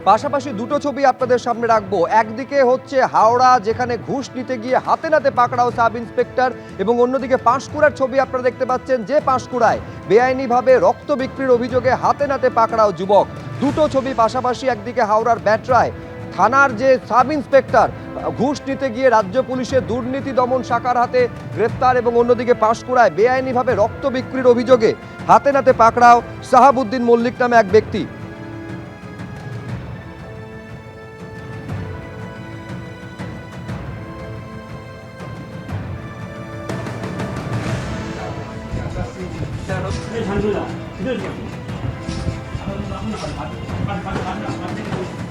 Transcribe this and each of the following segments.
পাশাপাশি দুটো ছবি আপনাদের সামনে রাখবো। একদিকে হচ্ছে হাওড়া, যেখানে ঘুষ নিতে গিয়ে হাতে নাতে পাকড়াও সাব ইন্সপেক্টর, এবং অন্যদিকে পাঁশকুড়ার ছবি আপনারা দেখতে পাচ্ছেন, যে পাঁশকুড়ায় বেআইনিভাবে রক্ত বিক্রির অভিযোগে হাতে নাতে পাকড়াও যুবক। দুটো ছবি পাশাপাশি, একদিকে হাওড়ার ব্যাটরায় থানার যে সাব ইন্সপেক্টর ঘুষ নিতে গিয়ে রাজ্য পুলিশের দুর্নীতি দমন শাখার হাতে গ্রেফতার, এবং অন্যদিকে পাঁশকুড়ায় বেআইনিভাবে রক্ত বিক্রির অভিযোগে হাতে নাতে পাকড়াও সাহাবুদ্দিন মল্লিক নামে এক ব্যক্তি।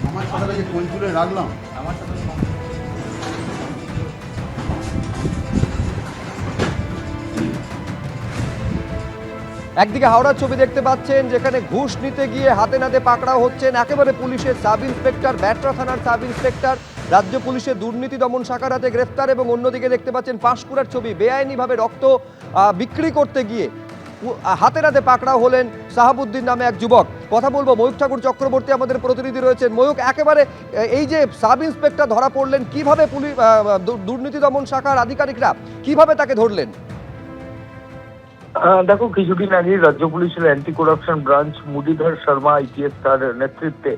আমার সাথে যে কোন তুলে রাখলাম আমার সাথে একদিকে হাওড়ার ছবি দেখতে পাচ্ছেন, যেখানে ঘুষ নিতে গিয়ে হাতে নাতে পাকড়াও হচ্ছেন একেবারে পুলিশের সাব ইন্সপেক্টর, ব্যাটরা থানার সাব ইন্সপেক্টর, রাজ্য পুলিশের দুর্নীতি দমন শাখার হাতে গ্রেফতার। এবং অন্যদিকে দেখতে পাচ্ছেন পাঁশকুড়ার ছবি, বেআইনিভাবে রক্ত বিক্রি করতে গিয়ে হাতে নাতে পাকড়াও হলেন সাহাবুদ্দিন নামে এক যুবক। কথা বলবো, ময়ূক ঠাকুর চক্রবর্তী আমাদের প্রতিনিধি রয়েছেন। ময়ূক, একেবারে এই যে সাব ইন্সপেক্টর ধরা পড়লেন, কিভাবে পুলিশ দুর্নীতি দমন শাখার আধিকারিকরা কিভাবে তাকে ধরলেন? দেখো, কিছুদিন আগে রাজ্য পুলিশের anti corruption branch Muralidhar Sharma IPS তার নেতৃত্বে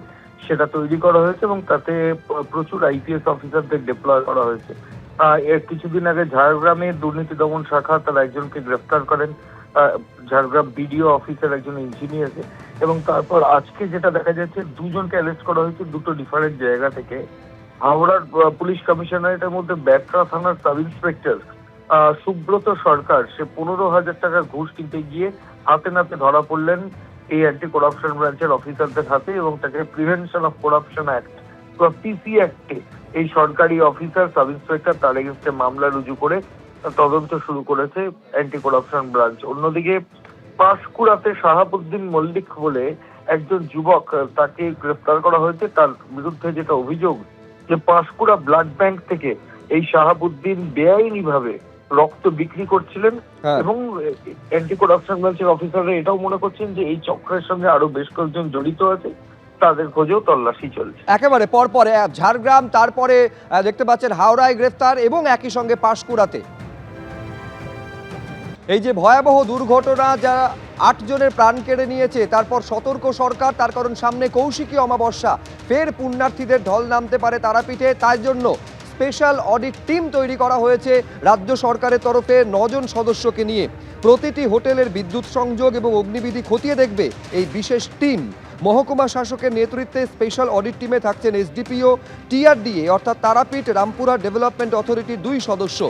সেটা তৈরি করা হয়েছে এবং তাতে প্রচুর আইপিএস অফিসারদের ডিপ্লয় করা হয়েছে। এর কিছুদিন আগে ঝাড়গ্রামে দুর্নীতি দমন শাখা তার একজনকে গ্রেফতার করেন, ঝাড়গ্রাম বিডিও অফিসের একজন ইঞ্জিনিয়ারকে, এবং তারপর আজকে যেটা দেখা যাচ্ছে দুজনকে অ্যারেস্ট করা হয়েছে দুটো ডিফারেন্ট জায়গা থেকে। হাওড়ার পুলিশ কমিশনারেটের মধ্যে ব্যাটরা থানার সাব ইন্সপেক্টর সুব্রত সরকার, সে 15,000 টাকা ঘুষ নিতে গিয়ে হাতে নাতে ধরা পড়লেন এই অ্যান্টি করাপশন ব্রাঞ্চের অফিসারদের হাতে, এবং তাকে প্রিভেনশন অফ করাপশন অ্যাক্ট বা পিসি অ্যাক্টে এই সরকারি অফিসার সাব ইন্সপেক্টর তার এগেন্স্টে মামলা রুজু করে তদন্ত শুরু করেছে অ্যান্টি করাপশন ব্রাঞ্চ। অন্যদিকে পাঁশকুড়াতে সাহাবুদ্দিন মল্লিক বলে একজন যুবক, তাকে গ্রেফতার করা হয়েছে। তার বিরুদ্ধে যেটা অভিযোগ যে পাঁশকুড়া ব্লাড ব্যাংক থেকে এই সাহাবুদ্দিন বেআইনিভাবে রক্ত বিক্রি করছিলেন, এবং অ্যান্টি করাপশন ব্রাঞ্চের অফিসাররা এটাও মনে করছেন যে এই চক্রের সঙ্গে আরো বেশ কয়েকজন জড়িত আছে, তাদের খোঁজেও তল্লাশি চলছে। একেবারে পরপর ঝাড়গ্রাম, তারপরে দেখতে পাচ্ছেন হাওড়ায় গ্রেফতার, এবং একই সঙ্গে পাঁশকুড়াতে এই যে ভয়াবহ দুর্ঘটনা, যারা 8 জনের প্রাণ কেড়ে নিয়েছে, তারপর সতর্ক সরকার, তার কারণ সামনে কৌশিকী অমাবস্যা, ফের পুণ্যার্থীদের ঢল নামতে পারে তারাপীঠে। তার জন্য স্পেশাল অডিট টিম তৈরি করা হয়েছে রাজ্য সরকারের তরফে 9 জন সদস্যকে নিয়ে। প্রতিটি হোটেলের বিদ্যুৎ সংযোগ এবং অগ্নিবিধি খতিয়ে দেখবে এই বিশেষ টিম। মহকুমা শাসকের নেতৃত্বে স্পেশাল অডিট টিমে থাকছেন এসডিপিও, টিআরডিএ অর্থাৎ তারাপীঠ রামপুরা ডেভেলপমেন্ট অথরিটির 2 সদস্য।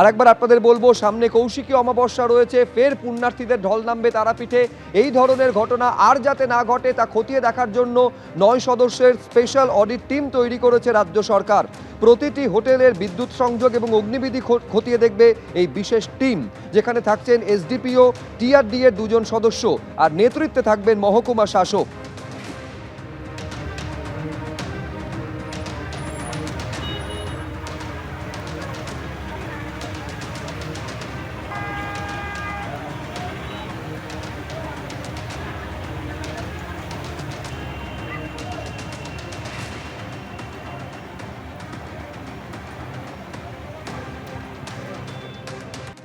আরেকবার আপনাদের বলবো, সামনে কৌশিকী অমাবস্যা রয়েছে, ফের পুণ্যার্থীদের ঢল নামবে তারাপীঠে। এই ধরনের ঘটনা আর যাতে না ঘটে তা খতিয়ে দেখার জন্য 9 সদস্যের স্পেশাল অডিট টিম তৈরি করেছে রাজ্য সরকার। প্রতিটি হোটেলের বিদ্যুৎ সংযোগ এবং অগ্নিবিধি খতিয়ে দেখবে এই বিশেষ টিম, যেখানে থাকছেন এসডিপিও, টিআরডি এর 2 জন সদস্য, আর নেতৃত্বে থাকবেন মহকুমা শাসক।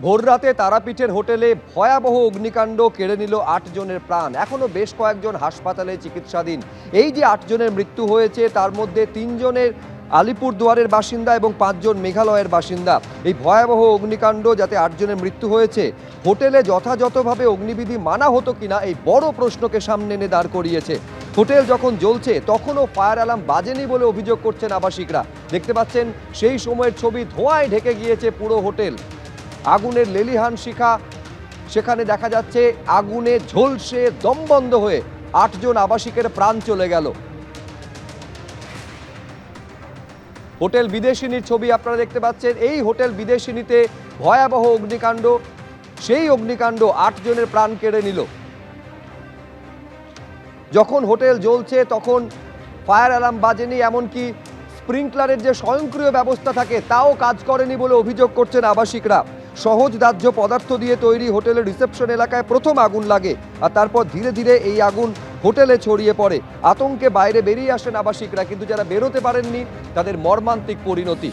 ভোররাতে তারাপীঠের হোটেলে ভয়াবহ অগ্নিকাণ্ড, কেড়ে নিল 8 জনের প্রাণ। এখনো বেশ কয়েকজন হাসপাতালে চিকিৎসাধীন। এই যে 8 জনের মৃত্যু হয়েছে, তার মধ্যে 3 জনের আলিপুরদুয়ারের বাসিন্দা এবং 5 জন মেঘালয়ের বাসিন্দা। এই ভয়াবহ অগ্নিকাণ্ড, যাতে 8 জনের মৃত্যু হয়েছে, হোটেলে যথাযথভাবে অগ্নিবিধি মানা হতো কিনা, এই বড় প্রশ্নকে সামনে এনে দাঁড় করিয়েছে। হোটেল যখন জ্বলছে তখনও ফায়ার অ্যালার্ম বাজেনি বলে অভিযোগ করছেন আবাসিকরা। দেখতে পাচ্ছেন সেই সময়ের ছবি, ধোঁয়ায় ঢেকে গিয়েছে পুরো হোটেল। আগুনের লেলিহান শিখা, সেখানে দেখা যাচ্ছে আগুনে ঝলসে দম বন্ধ হয়ে 8 জন আবাসিকের প্রাণ চলে গেল। হোটেল বিদেশিনীর ছবি আপনারা দেখতে পাচ্ছেন। এই হোটেল বিদেশিনীতে ভয়াবহ অগ্নিকাণ্ড, সেই অগ্নিকাণ্ড 8 জনের প্রাণ কেড়ে নিল। যখন হোটেল জ্বলছে তখন ফায়ার অ্যালার্ম বাজেনি, এমনকি স্প্রিংকলারের যে স্বয়ংক্রিয় ব্যবস্থা থাকে তাও কাজ করেনি বলে অভিযোগ করছেন আবাসিকরা। সহজ দাহ্য পদার্থ দিয়ে তৈরি হোটেলের রিসেপশন এলাকায় প্রথম আগুন লাগে আর তারপর ধীরে ধীরে এই আগুন হোটেলে ছড়িয়ে পড়ে। আতঙ্কে বাইরে বেরিয়ে আসেন আবাসিকরা, কিন্তু যারা বেরোতে পারেননি তাদের মর্মান্তিক পরিণতি।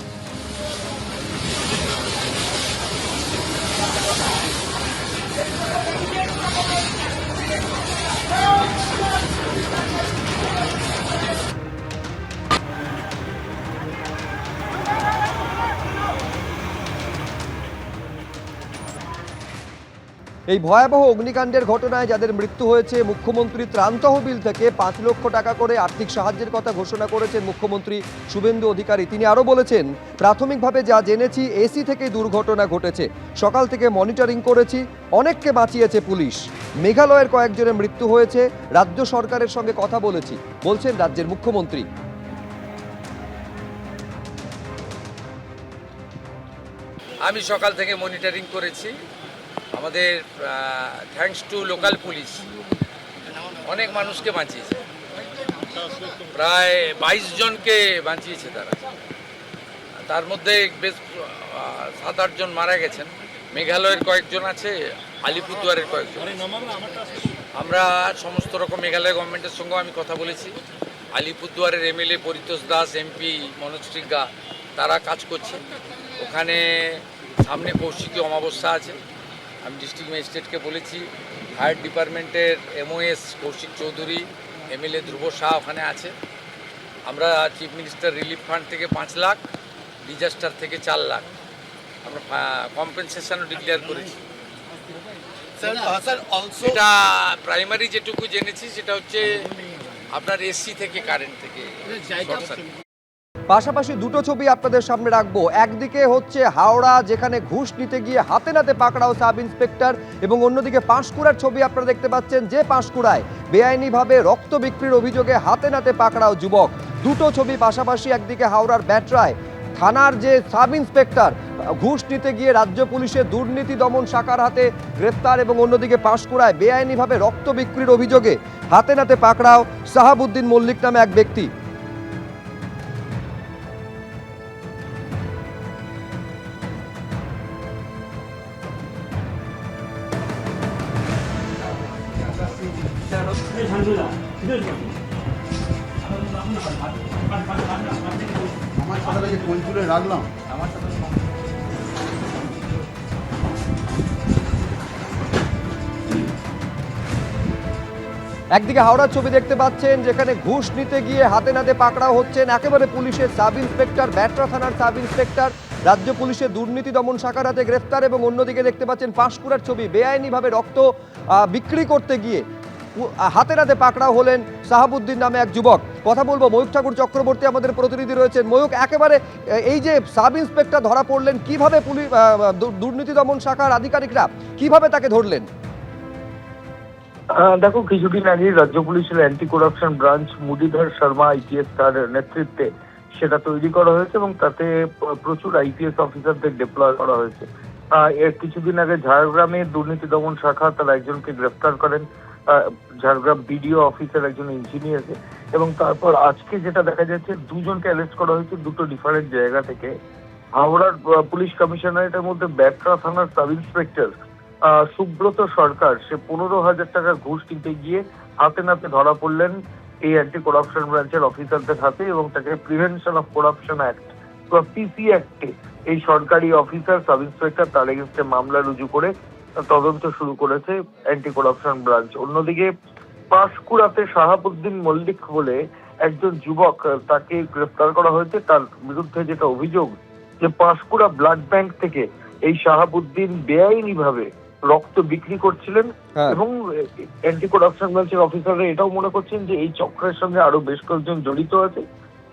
এই ভয়াবহ অগ্নিকাণ্ডের ঘটনায় যাদের মৃত্যু হয়েছে, মুখ্যমন্ত্রী ত্রাণ তহবিল থেকে 5 লক্ষ টাকা করে আর্থিক সাহায্যের কথা ঘোষণা করেছেন মুখ্যমন্ত্রী শুভেন্দু অধিকারী। তিনি আরও বলেছেন, প্রাথমিকভাবে যা জেনেছি এসি থেকেই দুর্ঘটনা ঘটেছে, সকাল থেকে মনিটরিং করেছি, অনেককে বাঁচিয়েছে পুলিশ। মেঘালয়ের কয়েকজনের মৃত্যু হয়েছে, রাজ্য সরকারের সঙ্গে কথা বলেছি, বলছেন রাজ্যের মুখ্যমন্ত্রী। আমি সকাল থেকে মনিটরিং করেছি। আমাদের থ্যাঙ্কস টু লোকাল পুলিশ অনেক মানুষকে বাঁচিয়েছে, প্রায় 22 জনকে বাঁচিয়েছে তারা। তার মধ্যে বেশ 7-8 জন মারা গেছেন। মেঘালয়ের কয়েকজন আছে, আলিপুরদুয়ারের কয়েকজন। আমরা সমস্ত রকম মেঘালয় গভর্নমেন্টের সঙ্গেও আমি কথা বলেছি। আলিপুরদুয়ারের এমএলএ পরিতোষ দাস, এমপি মনোজ টিগ্গা, তারা কাজ করছে ওখানে। সামনে কৌশিকী অমাবস্যা আছে। আমি ডিস্ট্রিক্ট ম্যাজিস্ট্রেটকে বলেছি, ফায়ার ডিপার্টমেন্টের এমওএস কৌশিক চৌধুরী, এমএলএ ধ্রুব শাহ ওখানে আছে। আমরা চিফ মিনিস্টার রিলিফ ফান্ড থেকে 5 লাখ, ডিজাস্টার থেকে 4 লাখ আমরা কম্পেনসেশনও ডিক্লেয়ার করেছি। এটা প্রাইমারি যেটুকু জেনেছি সেটা হচ্ছে আপনার এসি থেকে, কারেন্ট থেকে শর্ট সার্কিট। পাশাপাশি দুটো ছবি আপনাদের সামনে রাখবো। একদিকে হচ্ছে হাওড়া, যেখানে ঘুষ নিতে গিয়ে হাতে নাতে পাকড়াও সাব ইন্সপেক্টর, এবং অন্যদিকে পাঁশকুড়ার ছবি আপনারা দেখতে পাচ্ছেন, যে পাঁশকুড়ায় বেআইনিভাবে রক্ত বিক্রির অভিযোগে হাতে নাতে পাকড়াও যুবক। দুটো ছবি পাশাপাশি, একদিকে হাওড়ার ব্যাটরায় থানার যে সাব ইন্সপেক্টর ঘুষ নিতে গিয়ে রাজ্য পুলিশের দুর্নীতি দমন শাখার হাতে গ্রেফতার, এবং অন্যদিকে পাঁশকুড়ায় বেআইনিভাবে রক্ত বিক্রির অভিযোগে হাতে নাতে পাকড়াও সাহাবুদ্দিন মল্লিক নামে এক ব্যক্তি। আমার কথাটা যে কোন তুলে রাখলাম, একদিকে হাওড়ার ছবি দেখতে পাচ্ছেন, যেখানে ঘুষ নিতে গিয়ে হাতে নাতে পাকড়াও হচ্ছেন একেবারে পুলিশের সাব ইন্সপেক্টর, ব্যাটরা থানার সাব ইন্সপেক্টর, রাজ্য পুলিশের দুর্নীতি দমন শাখার হাতে গ্রেফতার। এবং অন্যদিকে দেখতে পাচ্ছেন পাঁশকুড়ার ছবি, বেআইনিভাবে রক্ত বিক্রি করতে গিয়ে হাতে নাতে পাকড়াও হলেন সাহাবুদ্দিন নামে এক যুবক। কথা বলবো, ময়ূক ঠাকুর চক্রবর্তী আমাদের প্রতিনিধি রয়েছেন। ময়ূক, একেবারে এই যে সাব ইন্সপেক্টর ধরা পড়লেন, কিভাবে পুলিশ দুর্নীতি দমন শাখার আধিকারিকরা কিভাবে তাকে ধরলেন? দেখো, কিছুদিন আগে রাজ্য পুলিশের anti corruption branch Muralidhar Sharma IPS তার নেতৃত্বে সেটা তৈরি করা হয়েছে এবং তাতে প্রচুর আইপিএস অফিসারদের ডিপ্লয় করা হয়েছে। এর কিছুদিন আগে ঝাড়গ্রামে দুর্নীতি দমন শাখা তারা একজনকে গ্রেফতার করেন, ঝাড়গ্রাম বিডিও অফিসের একজন ইঞ্জিনিয়ারকে, এবং তারপর আজকে যেটা দেখা যাচ্ছে 2 জনকে অ্যারেস্ট করা হয়েছে 2টো ডিফারেন্ট জায়গা থেকে। হাওড়ার পুলিশ কমিশনারেটের মধ্যে ব্যাটরা থানার সাব ইন্সপেক্টর সুব্রত সরকার, সে 15,000 টাকা ঘুষ নিতে গিয়ে হাতে নাতে ধরা পড়লেন এই অ্যান্টি করাপশন ব্রাঞ্চের অফিসারদের হাতে, এবং তাকে প্রিভেনশন অফ করাপশন অ্যাক্ট বা পিসি অ্যাক্টে এই সরকারি অফিসার সাব ইন্সপেক্টর তার এগেন্স্টে মামলা রুজু করে তদন্ত শুরু করেছে অ্যান্টি করাপশন ব্রাঞ্চ। অন্যদিকে পাঁশকুড়াতে সাহাবুদ্দিন মল্লিক বলে একজন যুবক, তাকে গ্রেফতার করা হয়েছে। তার বিরুদ্ধে যেটা অভিযোগ যে পাঁশকুড়া ব্লাড ব্যাংক থেকে এই সাহাবুদ্দিন বেআইনিভাবে রক্ত বিক্রি করছিলেন, এবং অ্যান্টি করাপশন ব্রাঞ্চের অফিসাররা এটাও মনে করছেন যে এই চক্রের সঙ্গে আরো বেশ কয়েকজন জড়িত আছে,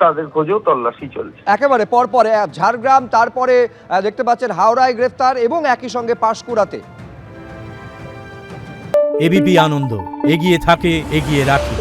তাদের খোঁজেও তল্লাশি চলছে। একেবারে পরপরে ঝাড়গ্রাম, তারপরে দেখতে পাচ্ছেন হাওড়ায় গ্রেফতার, এবং একই সঙ্গে পাঁশকুড়াতে। এবিপি আনন্দ এগিয়ে থাকে, এগিয়ে রাখে।